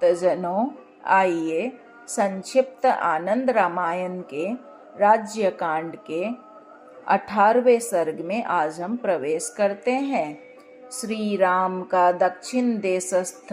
भक्तजनों, आइए संक्षिप्त आनंद रामायण के राज्य कांड के 18वें सर्ग में आज हम प्रवेश करते हैं। श्री राम का दक्षिण देशस्थ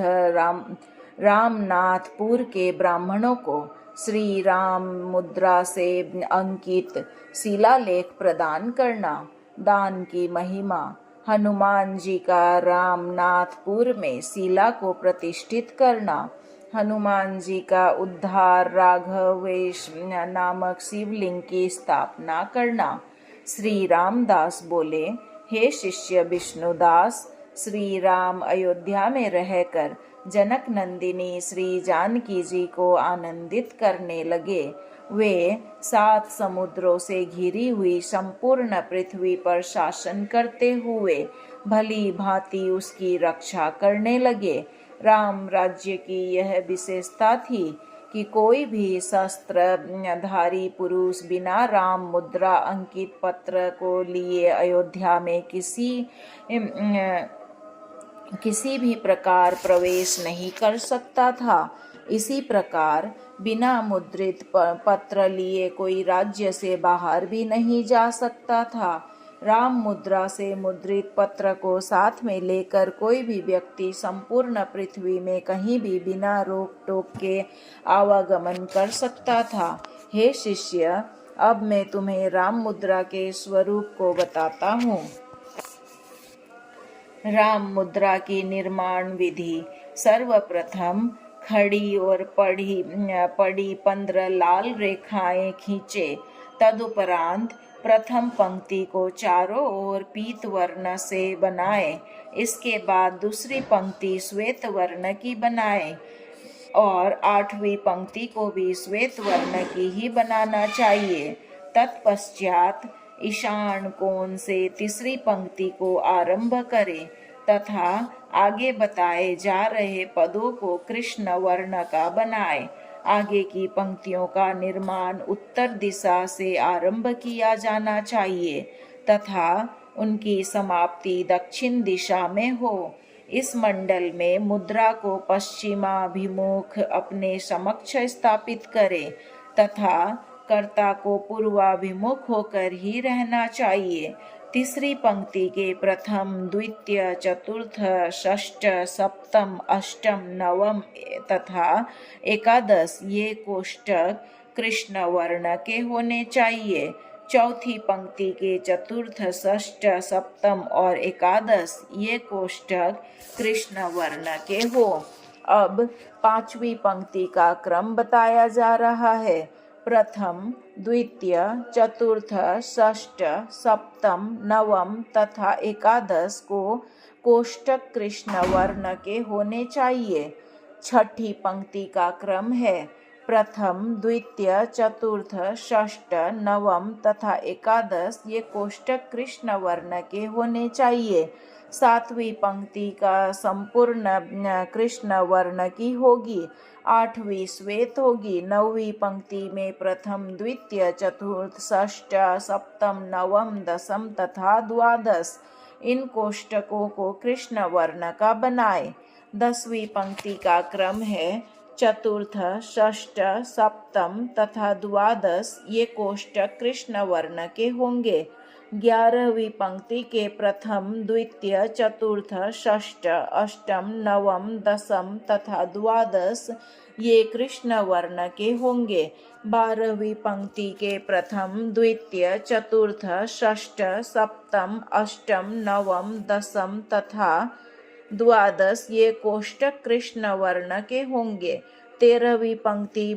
रामनाथपुर के ब्राह्मणों को श्री राम मुद्रा से अंकित शिलालेख प्रदान करना। दान की महिमा। हनुमान जी का रामनाथपुर में शिला को प्रतिष्ठित करना। हनुमान जी का उद्धार राघवेश नामक शिवलिंग की स्थापना करना। श्री रामदास बोले, हे शिष्य विष्णुदास, श्री राम अयोध्या में रहकर जनक नंदिनी श्री जानकी जी को आनंदित करने लगे। वे 7 समुद्रों से घिरी हुई संपूर्ण पृथ्वी पर शासन करते हुए भली भांति उसकी रक्षा करने लगे। राम राज्य की यह विशेषता थी कि कोई भी शस्त्रधारी पुरुष बिना राम मुद्रा अंकित पत्र को लिए अयोध्या में किसी भी प्रकार प्रवेश नहीं कर सकता था। इसी प्रकार बिना मुद्रित पत्र लिए कोई राज्य से बाहर भी नहीं जा सकता था। राम मुद्रा से मुद्रित पत्र को साथ में लेकर कोई भी व्यक्ति संपूर्ण पृथ्वी में कहीं भी बिना रोक टोक के आवागमन कर सकता था। हे शिष्य, अब मैं तुम्हें राम मुद्रा के स्वरूप को बताता हूँ। राम मुद्रा की निर्माण विधि। सर्वप्रथम खड़ी और पड़ी 15 लाल रेखाएं खींचे। तदुपरांत प्रथम पंक्ति को चारों ओर पीत वर्ण से बनाए। इसके बाद दूसरी पंक्ति श्वेत वर्ण की बनाए और 8वीं पंक्ति को भी श्वेत वर्ण की ही बनाना चाहिए। तत्पश्चात ईशान कोण से तीसरी पंक्ति को आरंभ करें तथा आगे बताए जा रहे पदों को कृष्ण वर्ण का बनाए। आगे की पंक्तियों का निर्माण उत्तर दिशा से आरंभ किया जाना चाहिए तथा उनकी समाप्ति दक्षिण दिशा में हो। इस मंडल में मुद्रा को पश्चिमाभिमुख अपने समक्ष स्थापित करें तथा कर्ता को पूर्वाभिमुख होकर ही रहना चाहिए। तीसरी पंक्ति के प्रथम, द्वितीय, चतुर्थ, षष्ठ, सप्तम, अष्टम, नवम तथा एकादश ये कोष्ठक कृष्ण वर्ण के होने चाहिए। चौथी पंक्ति के चतुर्थ, षष्ठ, सप्तम और एकादश ये कोष्ठक कृष्ण वर्ण के हो। अब 5वीं पंक्ति का क्रम बताया जा रहा है। प्रथम, द्वितीय, चतुर्थ, षष्ठ, सप्तम, नवम तथा एकादश को कोष्ठक कृष्ण वर्ण के होने चाहिए। 6ठी पंक्ति का क्रम है। प्रथम, द्वितीय, चतुर्थ, षष्ठ, नवम तथा एकादश ये कोष्ठक कृष्ण वर्ण के होने चाहिए। 7वीं पंक्ति का संपूर्ण कृष्ण वर्ण की होगी। 8वीं श्वेत होगी। 9वीं पंक्ति में प्रथम, द्वितीय, चतुर्थ, षष्ठ, सप्तम, नवम, दशम तथा द्वादश इन कोष्ठकों को कृष्ण वर्ण का बनाए। 10वीं पंक्ति का क्रम है। चतुर्थ, षष्ठ, सप्तम तथा द्वादश ये कोष्ठक कृष्ण वर्ण के होंगे। 11वीं पंक्ति के प्रथम, द्वितीय, चतुर्थ, षष्ठ, अष्टम, नवम, दशम तथा द्वादश ये कृष्ण वर्ण के होंगे। 12वीं पंक्ति के प्रथम, द्वितीय, चतुर्थ, षष्ठ, सप्तम, अष्टम, नवम, दशम तथा द्वादश ये कोष्ठक कृष्ण वर्ण के होंगे। 13वीं पंक्ति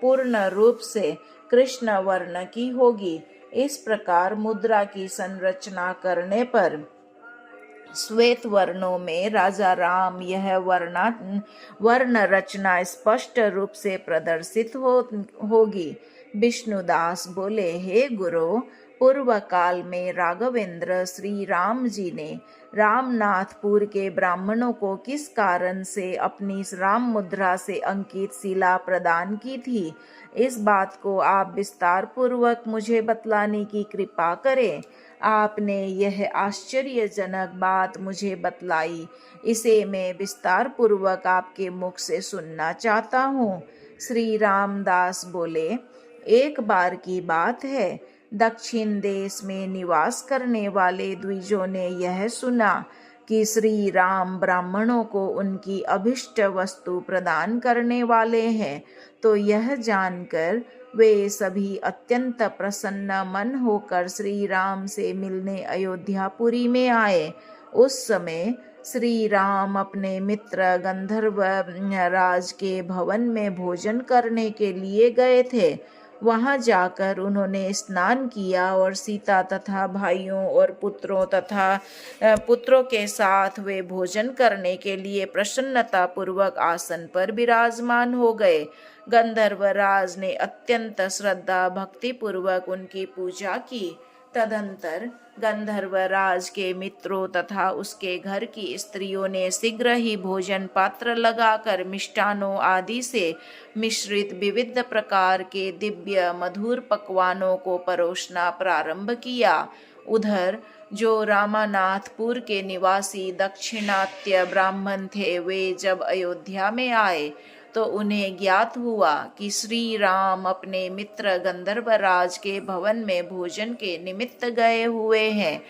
पूर्ण रूप से कृष्ण वर्ण की होगी। इस प्रकार मुद्रा की संरचना करने पर श्वेत वर्णों में राजा राम यह वर्ण रचना स्पष्ट रूप से प्रदर्शित होगी। विष्णुदास बोले, हे गुरु, पूर्व काल में राघवेंद्र श्री राम जी ने रामनाथपुर के ब्राह्मणों को किस कारण से अपनी राम मुद्रा से अंकित शिला प्रदान की थी, इस बात को आप विस्तार पूर्वक मुझे बतलाने की कृपा करें। आपने यह आश्चर्यजनक बात मुझे बतलाई, इसे मैं विस्तार पूर्वक आपके मुख से सुनना चाहता हूँ। श्री रामदास बोले, एक बार की बात है, दक्षिण देश में निवास करने वाले द्विजों ने यह सुना कि श्री राम ब्राह्मणों को उनकी अभिष्ट वस्तु प्रदान करने वाले हैं, तो यह जानकर वे सभी अत्यंत प्रसन्न मन होकर श्री राम से मिलने अयोध्यापुरी में आए। उस समय श्री राम अपने मित्र गंधर्व राज के भवन में भोजन करने के लिए गए थे। वहां जाकर उन्होंने स्नान किया और सीता तथा भाइयों और पुत्रों के साथ वे भोजन करने के लिए प्रसन्नता पूर्वक आसन पर विराजमान हो गए। गंधर्वराज ने अत्यंत श्रद्धा भक्ति पूर्वक उनकी पूजा की। तदंतर गंधर्वराज के मित्रों तथा उसके घर की स्त्रियों ने शीघ्र ही भोजन पात्र लगाकर मिष्टानों आदि से मिश्रित विविध प्रकार के दिव्य मधुर पकवानों को परोसना प्रारंभ किया। उधर जो रामानाथपुर के निवासी दक्षिणात्य ब्राह्मण थे, वे जब अयोध्या में आए तो उन्हें ज्ञात हुआ कि श्री राम अपने मित्र गंधर्वराज के भवन में भोजन के निमित्त गए हुए हैं,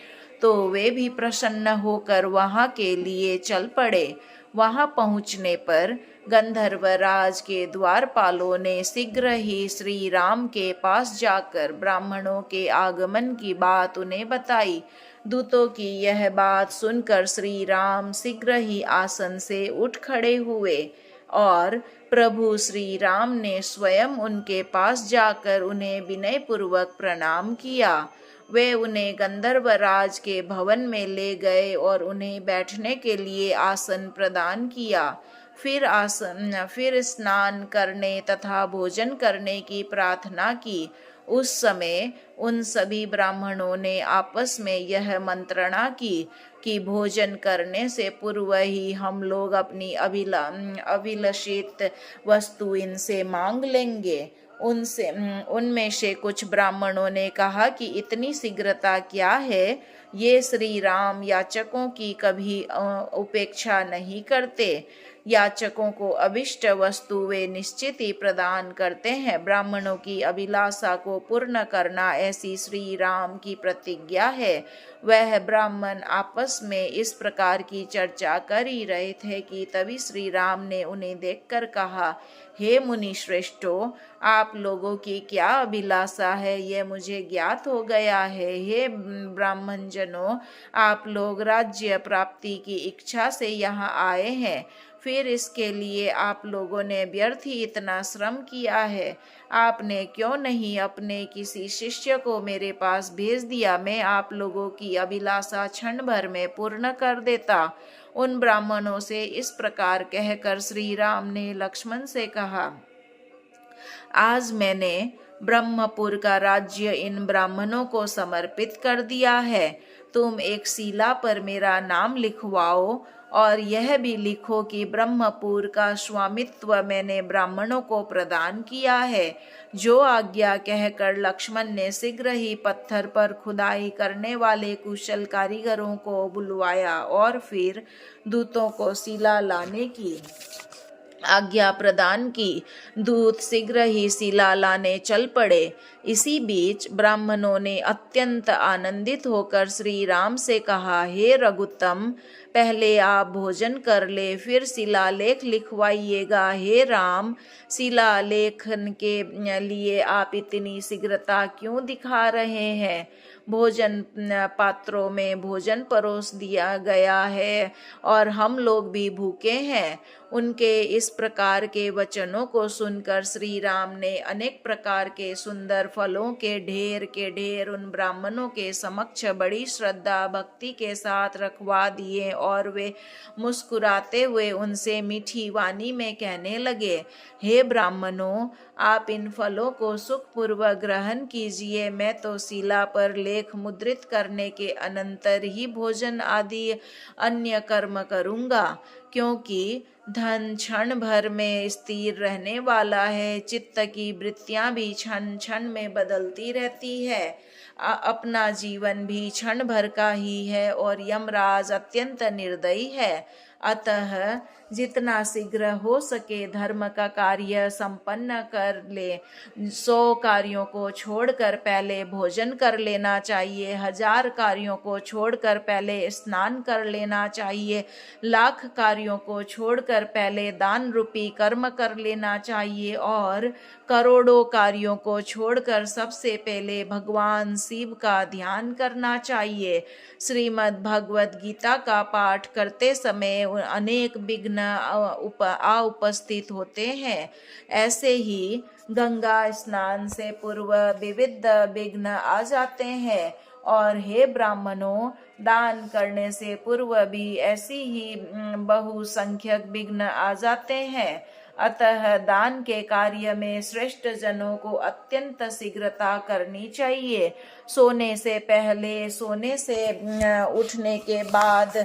तो वे भी प्रसन्न होकर वहां के लिए चल पड़े। वहां पहुंचने पर गंधर्वराज के द्वारपालों ने शीघ्र ही श्री राम के पास जाकर ब्राह्मणों के आगमन की बात उन्हें बताई। दूतों की यह बात सुनकर श्री राम शीघ्र ही आसन से उठ खड़े हुए और प्रभु श्री राम ने स्वयं उनके पास जाकर उन्हें विनय पूर्वक प्रणाम किया। वे उन्हें गंधर्वराज के भवन में ले गए और उन्हें बैठने के लिए आसन प्रदान किया। फिर स्नान करने तथा भोजन करने की प्रार्थना की। उस समय उन सभी ब्राह्मणों ने आपस में यह मंत्रणा की कि भोजन करने से पूर्व ही हम लोग अपनी अभिलषित वस्तु इनसे मांग लेंगे। उनमें से कुछ ब्राह्मणों ने कहा कि इतनी शीघ्रता क्या है, ये श्री राम याचकों की कभी उपेक्षा नहीं करते। याचकों को अभिष्ट वस्तु वे निश्चित ही प्रदान करते हैं। ब्राह्मणों की अभिलाषा को पूर्ण करना ऐसी श्री राम की प्रतिज्ञा है। वह ब्राह्मण आपस में इस प्रकार की चर्चा कर ही रहे थे कि तभी श्री राम ने उन्हें देखकर कहा, हे मुनि श्रेष्ठों, आप लोगों की क्या अभिलाषा है, ये मुझे ज्ञात हो गया है। हे ब्राह्मण जनों, आप लोग राज्य प्राप्ति की इच्छा से यहाँ आए हैं, फिर इसके लिए आप लोगों ने व्यर्थ ही इतना श्रम किया है। आपने क्यों नहीं अपने किसी शिष्य को मेरे पास भेज दिया, मैं आप लोगों की अभिलाषा क्षण भर में पूर्ण कर देता। उन ब्राह्मणों से इस प्रकार कहकर श्री राम ने लक्ष्मण से कहा, आज मैंने ब्रह्मपुर का राज्य इन ब्राह्मणों को समर्पित कर दिया है। तुम एक शिला पर मेरा नाम लिखवाओ और यह भी लिखो कि ब्रह्मपुर का स्वामित्व मैंने ब्राह्मणों को प्रदान किया है। जो आज्ञा कहकर लक्ष्मण ने शीघ्र ही पत्थर पर खुदाई करने वाले कुशल कारीगरों को बुलवाया और फिर दूतों को शिला लाने की आज्ञा प्रदान की। दूत शीघ्र ही शिला लाने चल पड़े। इसी बीच ब्राह्मणों ने अत्यंत आनंदित होकर श्री राम से कहा, हे रघुत्तम, पहले आप भोजन कर ले, फिर शिलालेख लिखवाइएगा। हे राम, शिलालेखन के लिए आप इतनी शीघ्रता क्यों दिखा रहे हैं? भोजन पात्रों में भोजन परोस दिया गया है और हम लोग भी भूखे हैं। उनके इस प्रकार के वचनों को सुनकर श्री राम ने अनेक प्रकार के सुंदर फलों के ढेर उन ब्राह्मणों के समक्ष बड़ी श्रद्धा भक्ति के साथ रखवा दिए और वे मुस्कुराते हुए उनसे मीठी वाणी में कहने लगे, हे ब्राह्मणों, आप इन फलों को सुखपूर्वक ग्रहण कीजिए। मैं तो शिला पर लेख मुद्रित करने के अनंतर ही भोजन आदि अन्य कर्म करूंगा, क्योंकि धन क्षण भर में स्थिर रहने वाला है, चित्त की वृत्तियां भी क्षण क्षण में बदलती रहती है, अपना जीवन भी क्षण भर का ही है और यमराज अत्यंत निर्दयी है। अतः जितना शीघ्र हो सके धर्म का कार्य संपन्न कर ले। 100 कार्यों को छोड़कर पहले भोजन कर लेना चाहिए, 1000 कार्यों को छोड़कर पहले स्नान कर लेना चाहिए, 1,00,000 कार्यों को छोड़कर पहले दान रूपी कर्म कर लेना चाहिए और करोड़ों कार्यों को छोड़कर सबसे पहले भगवान शिव का ध्यान करना चाहिए। श्रीमद् भगवद गीता का पाठ करते समय अनेक विघ्न उपस्थित होते हैं। ऐसे ही गंगा स्नान से पूर्व विविध विघ्न आ जाते हैं और हे ब्राह्मणों, दान करने से पूर्व भी ऐसी ही बहुसंख्यक विघ्न आ जाते हैं। अतः दान के कार्य में श्रेष्ठ जनों को अत्यंत शीघ्रता करनी चाहिए। सोने से पहले, सोने से उठने के बाद,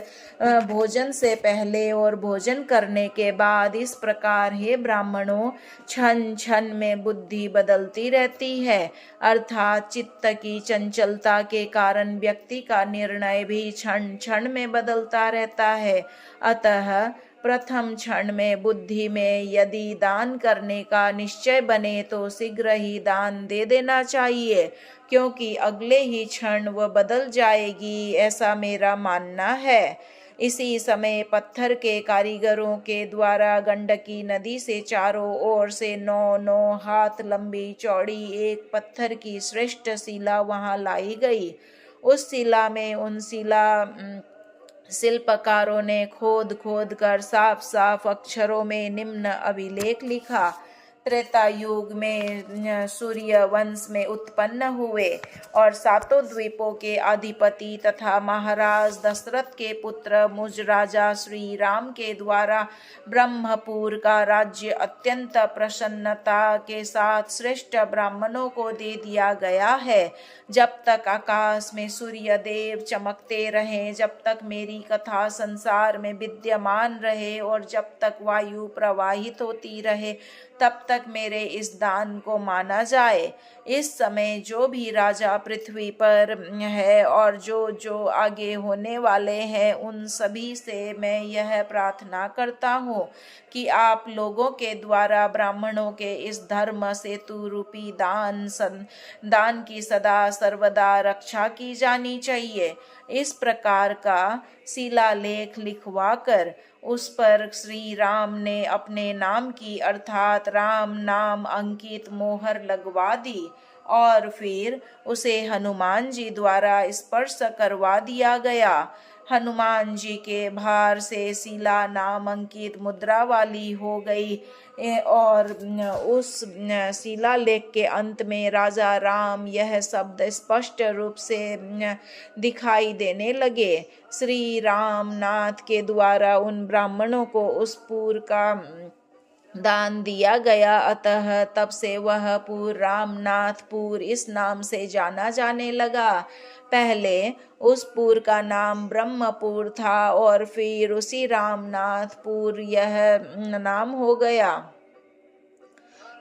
भोजन से पहले और भोजन करने के बाद, इस प्रकार हे ब्राह्मणों, क्षण क्षण में बुद्धि बदलती रहती है, अर्थात चित्त की चंचलता के कारण व्यक्ति का निर्णय भी क्षण क्षण में बदलता रहता है। अतः प्रथम क्षण में बुद्धि में यदि दान करने का निश्चय बने तो शीघ्र ही दान दे देना चाहिए, क्योंकि अगले ही क्षण वह बदल जाएगी, ऐसा मेरा मानना है। इसी समय पत्थर के कारीगरों के द्वारा गंडकी नदी से चारों ओर से 9 हाथ लंबी चौड़ी एक पत्थर की श्रेष्ठ शिला वहां लाई गई। उस शिला में उन शिल्पकारों ने खोद खोद कर साफ साफ अक्षरों में निम्न अभिलेख लिखा। त्रेता युग में सूर्य वंश में उत्पन्न हुए और 7 द्वीपों के अधिपति तथा महाराज दशरथ के पुत्र मुझ राजा श्री राम के द्वारा ब्रह्मपुर का राज्य अत्यंत प्रसन्नता के साथ श्रेष्ठ ब्राह्मणों को दे दिया गया है। जब तक आकाश में सूर्य देव चमकते रहे, जब तक मेरी कथा संसार में विद्यमान रहे और जब तक वायु प्रवाहित होती रहे, तब तक मेरे इस दान को माना जाए। इस समय जो भी राजा पृथ्वी पर है और जो आगे होने वाले हैं, उन सभी से मैं यह प्रार्थना करता हूँ कि आप लोगों के द्वारा ब्राह्मणों के इस धर्म सेतु रूपी दान की सदा सर्वदा रक्षा की जानी चाहिए। इस प्रकार का शिलालेख लिखवाकर उस पर श्री राम ने अपने नाम की अर्थात राम नाम अंकित मोहर लगवा दी और फिर उसे हनुमान जी द्वारा स्पर्श करवा दिया गया। हनुमान जी के भार से शिला नाम अंकित मुद्रा वाली हो गई और उस शिलालेख के अंत में राजा राम यह शब्द स्पष्ट रूप से दिखाई देने लगे, श्री राम नाथ के द्वारा उन ब्राह्मणों को उस पुर का दान दिया गया। अतः तब से वह पुर रामनाथपुर इस नाम से जाना जाने लगा। पहले उस पुर का नाम ब्रह्मपुर था और फिर उसी रामनाथपुर यह नाम हो गया।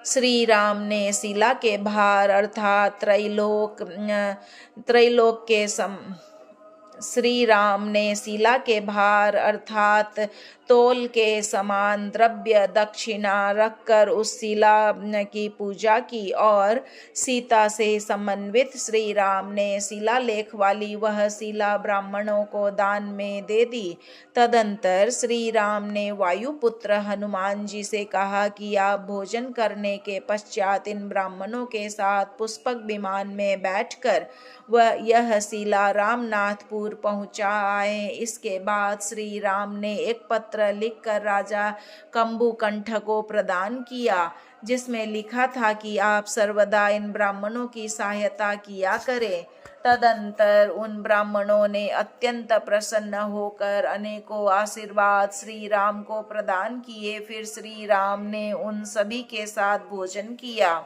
श्री राम ने शिला के भार अर्थात त्रैलोक के श्री राम ने शिला के भार अर्थात तोल के समान द्रव्य दक्षिणा रखकर उस शिला की पूजा की और सीता से समन्वित श्री राम ने शिलालेख वाली वह शिला ब्राह्मणों को दान में दे दी। तदंतर श्री राम ने वायुपुत्र हनुमान जी से कहा कि आप भोजन करने के पश्चात इन ब्राह्मणों के साथ पुष्पक विमान में बैठकर वह यह शिला रामनाथपुर नाथपुर पहुँचाए। इसके बाद श्री राम ने एक पत्र लिखकर राजा कंबुकंठ को प्रदान किया, जिसमें लिखा था कि आप सर्वदा इन ब्राह्मणों की सहायता किया करें। तदंतर उन ब्राह्मणों ने अत्यंत प्रसन्न होकर अनेकों आशीर्वाद श्री राम को प्रदान किए। फिर श्री राम ने उन सभी के साथ भोजन किया।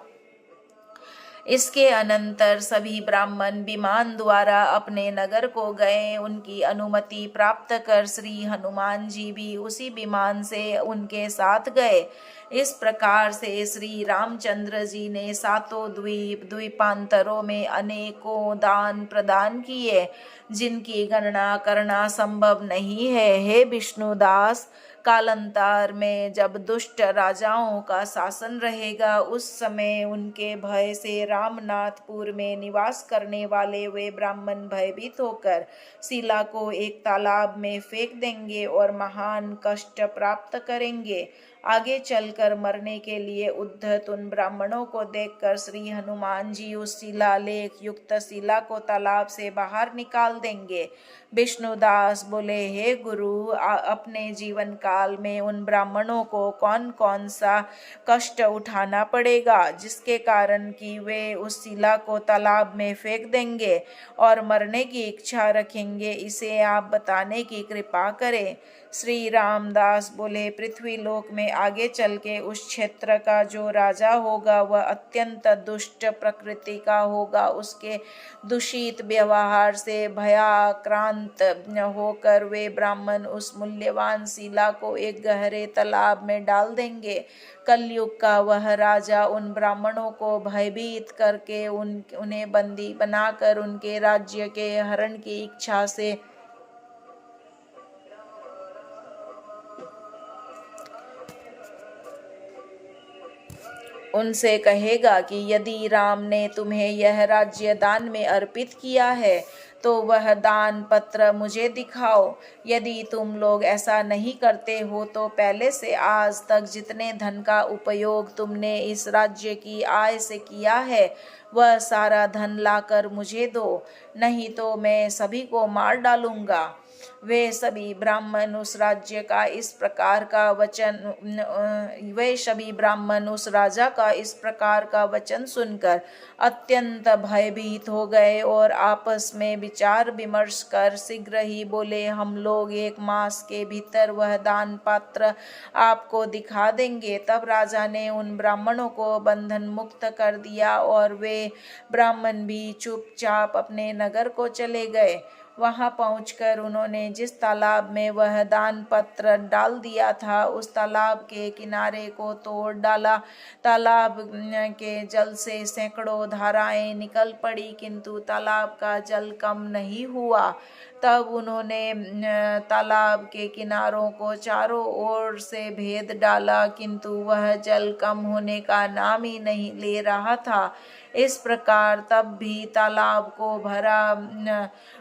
इसके अनंतर सभी ब्राह्मण विमान द्वारा अपने नगर को गए। उनकी अनुमति प्राप्त कर श्री हनुमान जी भी उसी विमान से उनके साथ गए। इस प्रकार से श्री रामचंद्र जी ने सातों द्वीपांतरों में अनेकों दान प्रदान किए, जिनकी गणना करना संभव नहीं है। हे विष्णुदास, कालांतर में जब दुष्ट राजाओं का शासन रहेगा, उस समय उनके भय से रामनाथपुर में निवास करने वाले वे ब्राह्मण भयभीत होकर शिला को एक तालाब में फेंक देंगे और महान कष्ट प्राप्त करेंगे। आगे चलकर मरने के लिए उद्धत उन ब्राह्मणों को देखकर श्री हनुमान जी उस शिलालेख युक्त शिला को तालाब से बाहर निकाल देंगे। विष्णुदास बोले, हे गुरु, अपने जीवन काल में उन ब्राह्मणों को कौन कौन सा कष्ट उठाना पड़ेगा, जिसके कारण कि वे उस शिला को तालाब में फेंक देंगे और मरने की इच्छा रखेंगे, इसे आप बताने की कृपा करें। श्री रामदास बोले, पृथ्वी लोक में आगे चल के उस क्षेत्र का जो राजा होगा वह अत्यंत दुष्ट प्रकृति का होगा। उसके दूषित व्यवहार से भयाक्रांत होकर वे ब्राह्मण उस मूल्यवान शिला को एक गहरे तालाब में डाल देंगे। कलयुग का वह राजा उन ब्राह्मणों को भयभीत करके उन्हें बंदी बनाकर उनके राज्य के हरण की इच्छा से उनसे कहेगा कि यदि राम ने तुम्हें यह राज्य दान में अर्पित किया है तो वह दान पत्र मुझे दिखाओ। यदि तुम लोग ऐसा नहीं करते हो तो पहले से आज तक जितने धन का उपयोग तुमने इस राज्य की आय से किया है वह सारा धन लाकर मुझे दो, नहीं तो मैं सभी को मार डालूंगा। वे सभी ब्राह्मण उस राज्य का इस प्रकार का वचन वे सभी ब्राह्मण उस राजा का इस प्रकार का वचन सुनकर अत्यंत भयभीत हो गए और आपस में विचार विमर्श कर शीघ्र ही बोले, हम लोग 1 मास के भीतर वह दान पात्र आपको दिखा देंगे। तब राजा ने उन ब्राह्मणों को बंधन मुक्त कर दिया और वे ब्राह्मण भी चुपचाप अपने नगर को चले गए। वहां पहुंचकर उन्होंने जिस तालाब में वह दान पत्र डाल दिया था उस तालाब के किनारे को तोड़ डाला। तालाब के जल से सैकड़ों धाराएं निकल पड़ी, किंतु तालाब का जल कम नहीं हुआ। तब उन्होंने तालाब के किनारों को चारों ओर से भेद डाला, किंतु वह जल कम होने का नाम ही नहीं ले रहा था। इस प्रकार तब भी तालाब को भरा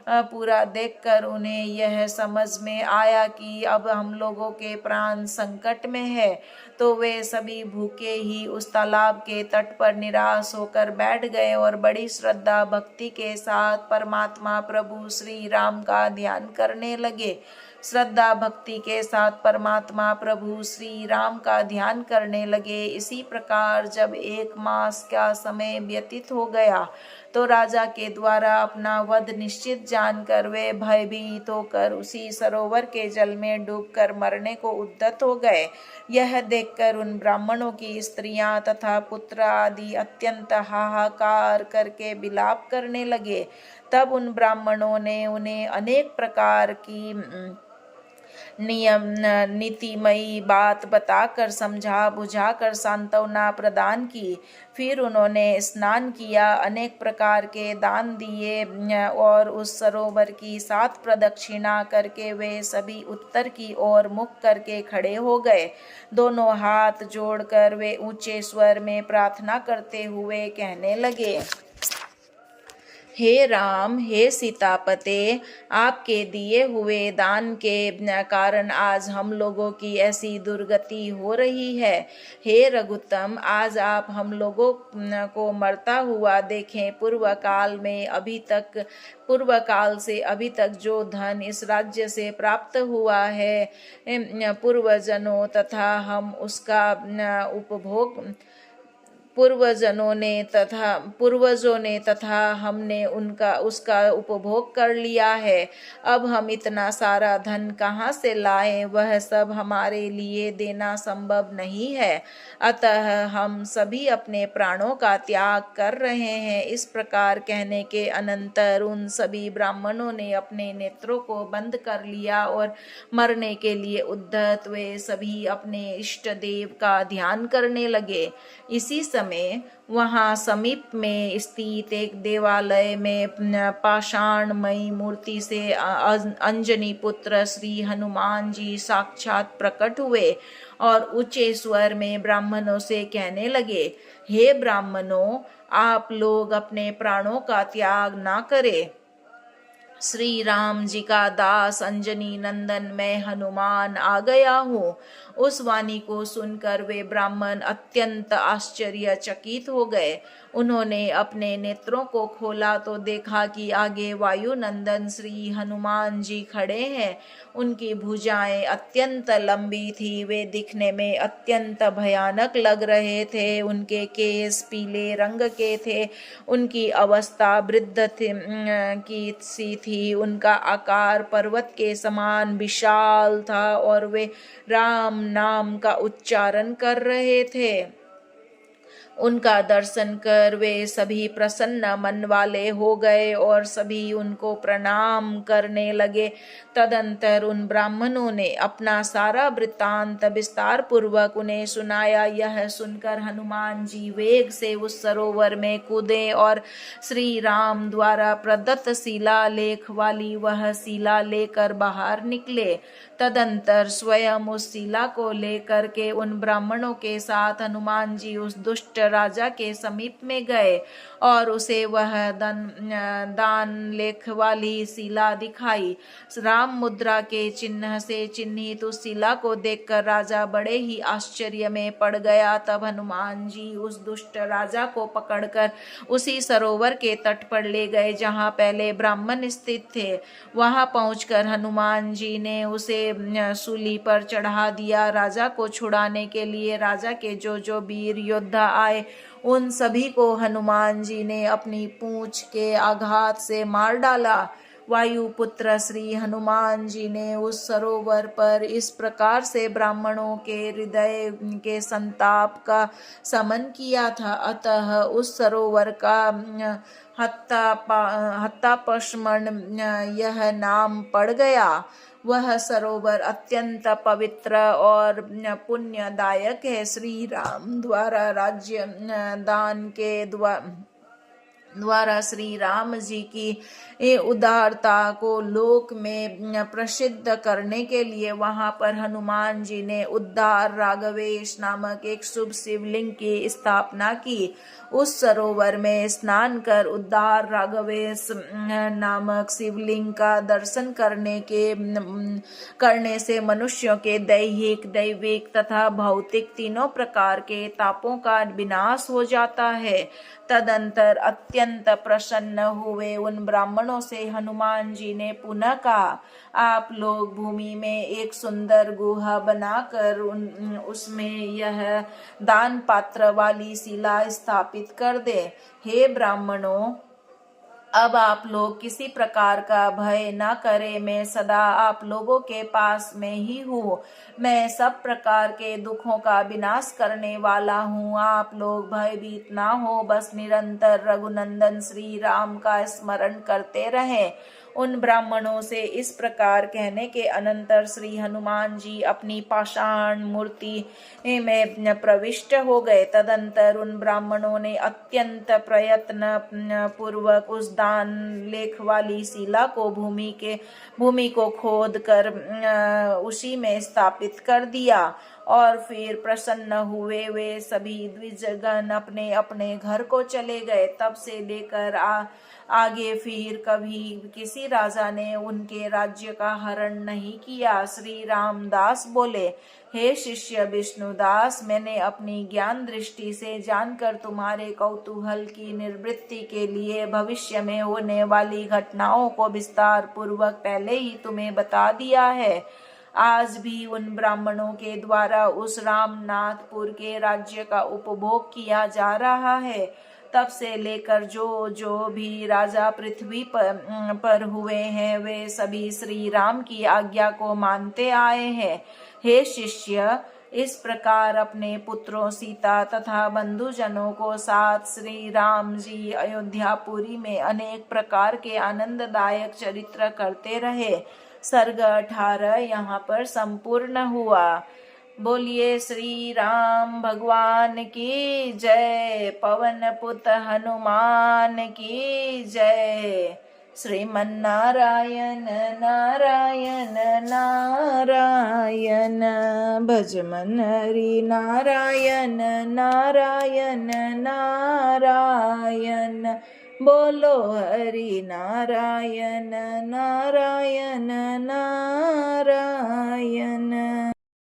पूरा देखकर उन्हें यह समझ में आया कि अब हम लोगों के प्राण संकट में है, तो वे सभी भूखे ही उस तालाब के तट पर निराश होकर बैठ गए और बड़ी श्रद्धा भक्ति के साथ परमात्मा प्रभु श्री राम का ध्यान करने लगे। श्रद्धा भक्ति के साथ परमात्मा प्रभु श्री राम का ध्यान करने लगे। इसी प्रकार जब 1 मास का समय व्यतीत हो गया तो राजा के द्वारा अपना वध निश्चित जानकर वे भयभीत होकर उसी सरोवर के जल में डूबकर मरने को उद्यत हो गए। यह देखकर उन ब्राह्मणों की स्त्रियां तथा पुत्र आदि अत्यंत हाहाकार करके विलाप करने लगे। तब उन ब्राह्मणों ने उन्हें अनेक प्रकार की नीतिमयी बात बताकर समझा बुझाकर सांत्वना प्रदान की। फिर उन्होंने स्नान किया, अनेक प्रकार के दान दिए और उस सरोवर की 7 प्रदक्षिणा करके वे सभी उत्तर की ओर मुख करके खड़े हो गए। दोनों हाथ जोड़कर वे ऊंचे स्वर में प्रार्थना करते हुए कहने लगे, हे राम, हे सीतापते, आपके दिए हुए दान के कारण आज हम लोगों की ऐसी दुर्गति हो रही है। हे रघुत्तम, आज आप हम लोगों को मरता हुआ देखें। पूर्व काल से अभी तक जो धन इस राज्य से प्राप्त हुआ है पूर्वजनों तथा हम उसका उपभोग पूर्वजों ने तथा हमने उसका उपभोग कर लिया है। अब हम इतना सारा धन कहाँ से लाएं? वह सब हमारे लिए देना संभव नहीं है। अतः हम सभी अपने प्राणों का त्याग कर रहे हैं। इस प्रकार कहने के अनंतर उन सभी ब्राह्मणों ने अपने नेत्रों को बंद कर लिया और मरने के लिए उद्धत वे सभी अपने इष्ट देव का ध्यान करने लगे। इसी समय वहां समीप में स्थित एक देवालय में पाषाणमयी मूर्ति से अंजनी पुत्र श्री हनुमान जी साक्षात प्रकट हुए और ऊंचे स्वर में ब्राह्मणों से कहने लगे, हे ब्राह्मणों, आप लोग अपने प्राणों का त्याग ना करें। श्री राम जी का दास अंजनी नंदन मैं हनुमान आ गया हूँ। उस वाणी को सुनकर वे ब्राह्मण अत्यंत आश्चर्यचकित हो गए। उन्होंने अपने नेत्रों को खोला तो देखा कि आगे वायु नंदन श्री हनुमान जी खड़े हैं। उनकी भुजाएं अत्यंत लंबी थी, वे दिखने में अत्यंत भयानक लग रहे थे। उनके केस पीले रंग के थे, उनकी अवस्था वृद्ध की सी थी। उनका आकार पर्वत के समान विशाल था और वे राम नाम का उच्चारण कर रहे थे। उनका दर्शन कर वे सभी प्रसन्न मन वाले हो गए और सभी उनको प्रणाम करने लगे। तदंतर उन ब्राह्मणों ने अपना सारा वृत्तांत विस्तार पूर्वक उन्हें सुनाया। यह सुनकर हनुमान जी वेग से उस सरोवर में कूदे और श्री राम द्वारा प्रदत्त शिला लेख वाली वह शिला लेकर बाहर निकले। तदंतर स्वयं उस शिला को लेकर के उन ब्राह्मणों के साथ हनुमान जी उस दुष्ट राजा के समीप में गए और उसे वह दान लेख वाली शिला दिखाई। राम मुद्रा के चिन्ह से चिन्हित उस शिला को देखकर राजा बड़े ही आश्चर्य में पड़ गया। तब हनुमान जी उस दुष्ट राजा को पकड़कर उसी सरोवर के तट पर ले गए जहाँ पहले ब्राह्मण स्थित थे। वहां पहुंचकर हनुमान जी ने उसे सूली पर चढ़ा दिया। राजा को छुड़ाने के लिए राजा के जो वीर योद्धा आए उन सभी को हनुमान जी ने अपनी पूंछ के आघात से मार डाला। वायुपुत्र श्री हनुमान जी ने उस सरोवर पर इस प्रकार से ब्राह्मणों के हृदय के संताप का शमन किया था। अतः उस सरोवर का हत्तापश्मण यह नाम पड़ गया। वह सरोवर अत्यंत पवित्र और पुण्यदायक है। श्री राम द्वारा राज्य दान के द्वारा श्री राम जी की उदारता को लोक में प्रसिद्ध करने के लिए वहां पर हनुमान जी ने उद्धार राघवेश नामक एक शुभ शिवलिंग की स्थापना की। उस सरोवर में स्नान कर उद्धार राघवेश नामक शिवलिंग का दर्शन करने से मनुष्यों के दैहिक, दैविक तथा भौतिक तीनों प्रकार के तापों का विनाश हो जाता है। तदंतर अत्यंत प्रसन्न हुए उन ब्राह्मणों से हनुमान जी ने पुनः कहा, आप लोग भूमि में एक सुंदर गुहा बनाकर उसमें यह दान पात्र वाली शिला स्थापित कर दे। हे ब्राह्मणों, अब आप लोग किसी प्रकार का भय न करें। मैं सदा आप लोगों के पास में ही हूँ। मैं सब प्रकार के दुखों का विनाश करने वाला हूँ। आप लोग भयभीत ना हो, बस निरंतर रघुनंदन श्री राम का स्मरण करते रहें। उन ब्राह्मणों से इस प्रकार कहने के अनंतर श्री हनुमान जी अपनी पाषाण मूर्ति में प्रविष्ट हो गए। तदंतर उन ब्राह्मणों ने अत्यंत प्रयत्न पूर्वक उस दान लेख वाली शिला को भूमि को खोद कर उसी में स्थापित कर दिया। और फिर प्रसन्न हुए वे सभी द्विजगण अपने अपने घर को चले गए। तब से लेकर आगे फिर कभी किसी राजा ने उनके राज्य का हरण नहीं किया। श्री रामदास बोले, हे शिष्य विष्णुदास, मैंने अपनी ज्ञान दृष्टि से जानकर तुम्हारे कौतूहल की निवृत्ति के लिए भविष्य में होने वाली घटनाओं को विस्तार पूर्वक पहले ही तुम्हें बता दिया है। आज भी उन ब्राह्मणों के द्वारा उस रामनाथपुर के राज्य का उपभोग किया जा रहा है। तब से लेकर जो जो भी राजा पृथ्वी पर हुए हैं वे सभी श्री राम की आज्ञा को मानते आए हैं। हे शिष्य, इस प्रकार अपने पुत्रों सीता तथा बंधुजनों को साथ श्री राम जी अयोध्यापुरी में अनेक प्रकार के आनंददायक चरित्र करते रहे। सर्ग 18 यहाँ पर संपूर्ण हुआ। बोलिए श्री राम भगवान की जय। पवन पुत हनुमान की जय। श्रीमन्नारायण नारायण नारायण, भजमन हरि नारायण नारायण नारायण। बोलो हरि नारायण नारायण नारायण।